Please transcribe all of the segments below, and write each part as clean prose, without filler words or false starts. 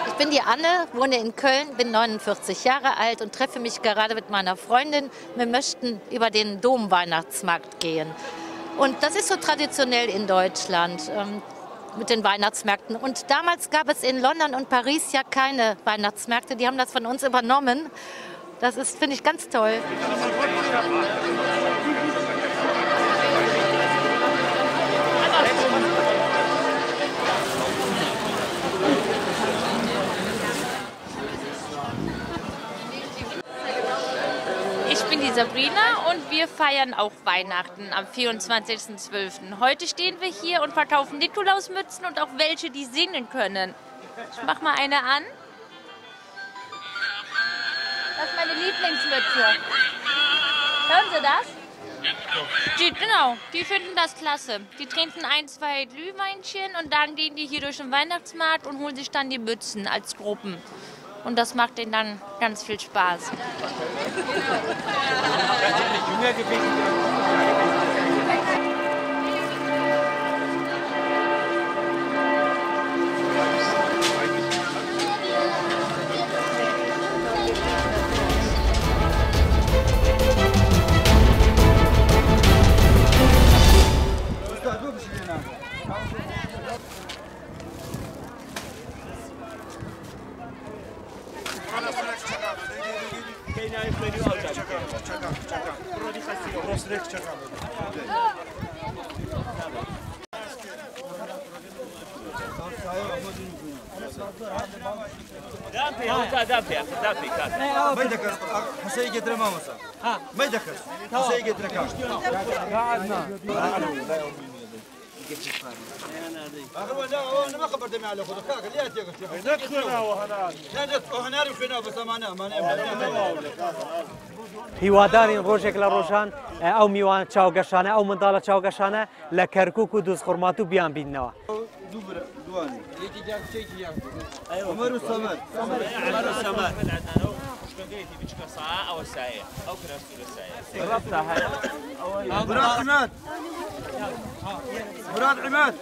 Ich bin die Anne, wohne in Köln, bin 49 Jahre alt und treffe mich gerade mit meiner Freundin. Wir möchten über den Dom-Weihnachtsmarkt gehen. Und das ist so traditionell in Deutschland mit den Weihnachtsmärkten. Und damals gab es in London und Paris ja keine Weihnachtsmärkte. Die haben das von uns übernommen. Das ist, finde ich, ganz toll. Ich bin die Sabrina und wir feiern auch Weihnachten am 24.12. Heute stehen wir hier und verkaufen Nikolausmützen und auch welche, die singen können. Ich mach mal eine an. Das ist meine Lieblingsmütze. Hören Sie das? Genau, die finden das klasse. Die trinken 1, 2 Glühweinchen und dann gehen die hier durch den Weihnachtsmarkt und holen sich dann die Mützen als Gruppen. Und das macht denen dann ganz viel Spaß. هیوادارین ڕۆژێک لە ڕۆژان ئەو میوان چاوگەشانە ئەو منداڵە چاوگەشانە لە کەرکک و دۆزخۆرمات و بیان بینەوە. مراد عماد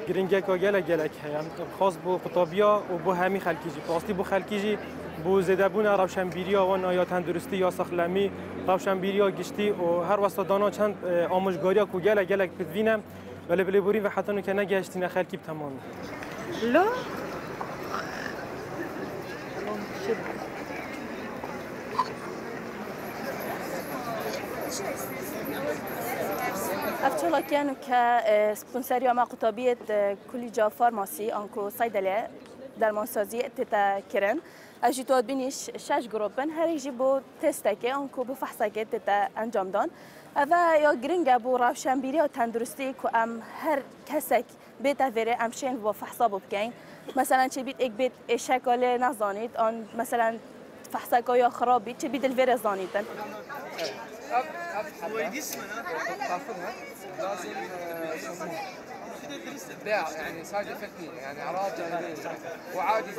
گرنگک و گلک هم خاص بو قطبیا و بو همی خلکیجی پاستی بو خلکیجی بو زدبون روشنبیریا و نایا تندرستی یا سخلمی روشنبیریا گشتی و هر وسط دانا چند آموزگاریا کو گلک بدوینم ولی بلی بورین و حتی نو که نگشتین خلکی تمام لا أفتشلا كانوا كسبونسريا مع قطبية كلية فارماسي أنكو صيدلة درمانسازي تتا كرن أجيتوا بينيش شاش جروبن هري جيبوا تستك أنكو بفحصك تتا أنجام دان أفا يا جرينجا بو رافشان و تندرستی كو أم هر كسك بيتا فيري أم شين بفحصا ببكين مثلا چه بيت إك بيت شكل نزانيت أن مثلا فحصك يا خرابي چه بيت الفيري زانيتن لازم بيع يعني سايد افكت يعني اعراض جانبيه وعادي